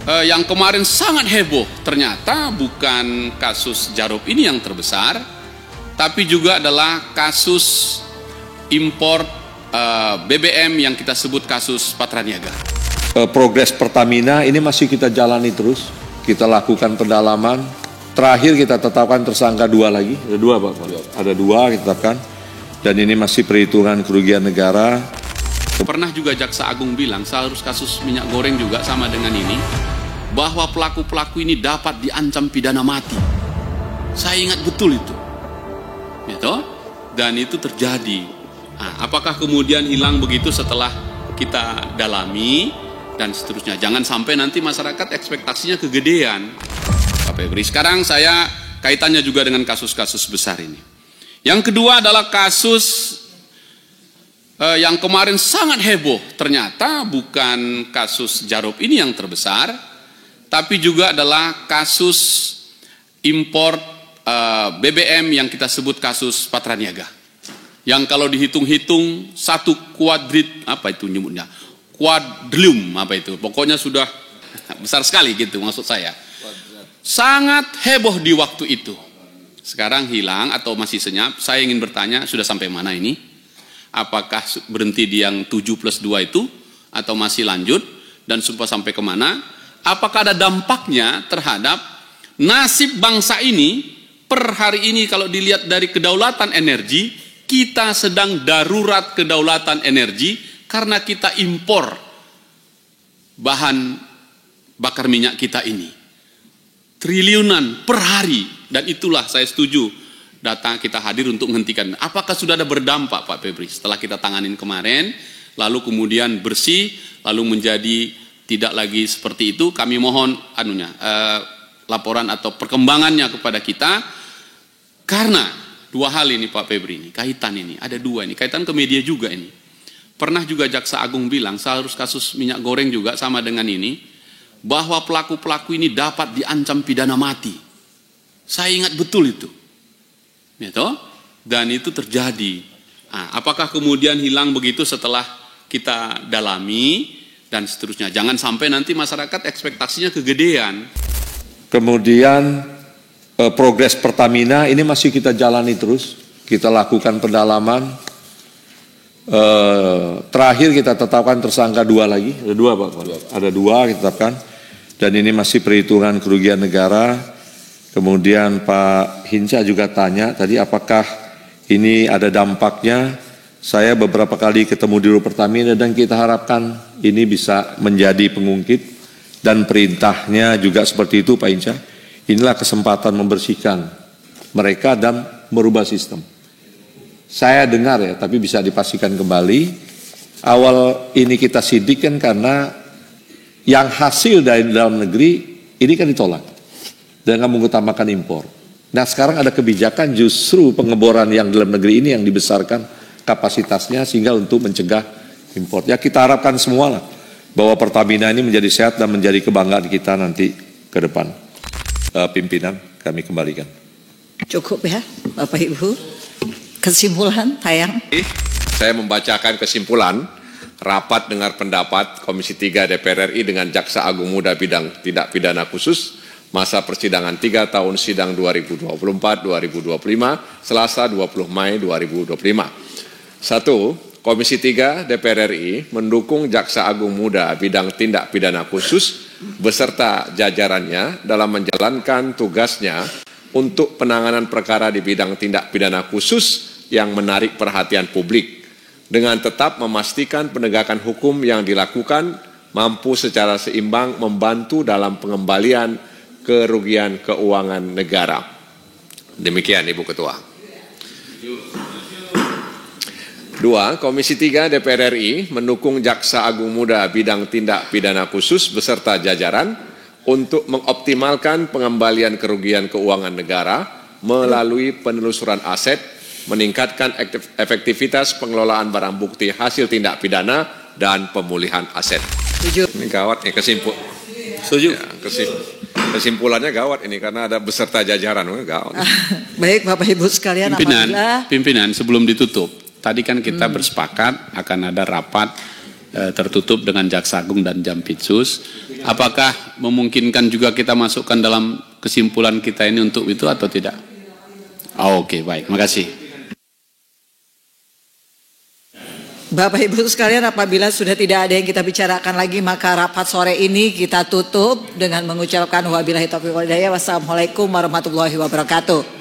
yang kemarin sangat heboh, ternyata bukan kasus Jarup ini yang terbesar, tapi juga adalah kasus impor BBM yang kita sebut kasus Patraniaga. Progres Pertamina ini masih kita jalani terus, kita lakukan pendalaman. Terakhir kita tetapkan tersangka 2 lagi, ada 2 Pak, ada 2 kita tetapkan, dan ini masih perhitungan kerugian negara. Pernah juga Jaksa Agung bilang seharusnya kasus minyak goreng juga sama dengan ini, bahwa pelaku-pelaku ini dapat diancam pidana mati. Saya ingat betul itu, gitu? Dan itu terjadi. Nah, apakah kemudian hilang begitu setelah kita dalami dan seterusnya? Jangan sampai nanti masyarakat ekspektasinya kegedean. Pak Febri, sekarang saya kaitannya juga dengan kasus-kasus besar ini. Yang kedua adalah kasus yang kemarin sangat heboh, ternyata bukan kasus Jarup ini yang terbesar, tapi juga adalah kasus impor BBM yang kita sebut kasus Patraniaga. Yang kalau dihitung-hitung satu kuadrium, pokoknya sudah besar sekali gitu maksud saya. Sangat heboh di waktu itu. Sekarang hilang atau masih senyap, saya ingin bertanya, sudah sampai mana ini? Apakah berhenti di yang 7+2 itu atau masih lanjut dan sampai kemana? Apakah ada dampaknya terhadap nasib bangsa ini? Per hari ini kalau dilihat dari kedaulatan energi, kita sedang darurat kedaulatan energi karena kita impor bahan bakar minyak kita ini. Triliunan per hari, dan itulah saya setuju data kita hadir untuk menghentikan. Apakah sudah ada berdampak Pak Febri setelah kita tanganin kemarin, lalu kemudian bersih, lalu menjadi tidak lagi seperti itu? Kami mohon laporan atau perkembangannya kepada kita, karena 2 hal ini Pak Febri, ini kaitan ini, ada 2 ini, kaitan ke media juga ini. Pernah juga Jaksa Agung bilang seharusnya kasus minyak goreng juga sama dengan ini, bahwa pelaku-pelaku ini dapat diancam pidana mati. Saya ingat betul itu. Gitu? Dan itu terjadi. Nah, apakah kemudian hilang begitu setelah kita dalami dan seterusnya? Jangan sampai nanti masyarakat ekspektasinya kegedean. Kemudian progres Pertamina ini masih kita jalani terus, kita lakukan pendalaman. Terakhir kita tetapkan tersangka 2 lagi, ada 2 Pak, ada 2 kita tetapkan, dan ini masih perhitungan kerugian negara. Kemudian Pak Hinca juga tanya tadi apakah ini ada dampaknya. Saya beberapa kali ketemu di Pertamina dan kita harapkan ini bisa menjadi pengungkit, dan perintahnya juga seperti itu Pak Hinca. Inilah kesempatan membersihkan mereka dan merubah sistem. Saya dengar ya, tapi bisa dipastikan kembali, awal ini kita sidik kan karena yang hasil dari dalam negeri ini kan ditolak dengan mengutamakan impor. Nah sekarang ada kebijakan justru pengeboran yang dalam negeri ini yang dibesarkan kapasitasnya sehingga untuk mencegah impor. Ya kita harapkan semua lah bahwa Pertamina ini menjadi sehat dan menjadi kebanggaan kita nanti ke depan. Pimpinan kami kembalikan. Cukup ya Bapak Ibu. Kesimpulan tayang. Saya membacakan kesimpulan rapat dengar pendapat Komisi 3 DPR RI dengan Jaksa Agung Muda bidang tindak pidana khusus masa persidangan 3 tahun sidang 2024-2025 Selasa 20 Mei 2025. 1. Komisi 3 DPR RI mendukung Jaksa Agung Muda bidang tindak pidana khusus beserta jajarannya dalam menjalankan tugasnya untuk penanganan perkara di bidang tindak pidana khusus yang menarik perhatian publik dengan tetap memastikan penegakan hukum yang dilakukan mampu secara seimbang membantu dalam pengembalian kerugian keuangan negara. Demikian Ibu Ketua. 2. Komisi 3 DPR RI mendukung Jaksa Agung Muda bidang tindak pidana khusus beserta jajaran untuk mengoptimalkan pengembalian kerugian keuangan negara melalui penelusuran aset, meningkatkan efektivitas pengelolaan barang bukti hasil tindak pidana dan pemulihan aset. Setuju. Ini gawat nih Setuju. Ya, kesimpulannya gawat ini karena ada beserta jajaran, gawat. Baik Bapak Ibu sekalian, Pimpinan sebelum ditutup, tadi kan kita bersepakat akan ada rapat tertutup dengan Jaksa Agung dan Jampitsus. Apakah memungkinkan juga kita masukkan dalam kesimpulan kita ini untuk itu atau tidak? Oke, baik. Makasih. Bapak Ibu sekalian, apabila sudah tidak ada yang kita bicarakan lagi, maka rapat sore ini kita tutup dengan mengucapkan wabillahi taufiq wal hidayah. Wassalamualaikum warahmatullahi wabarakatuh.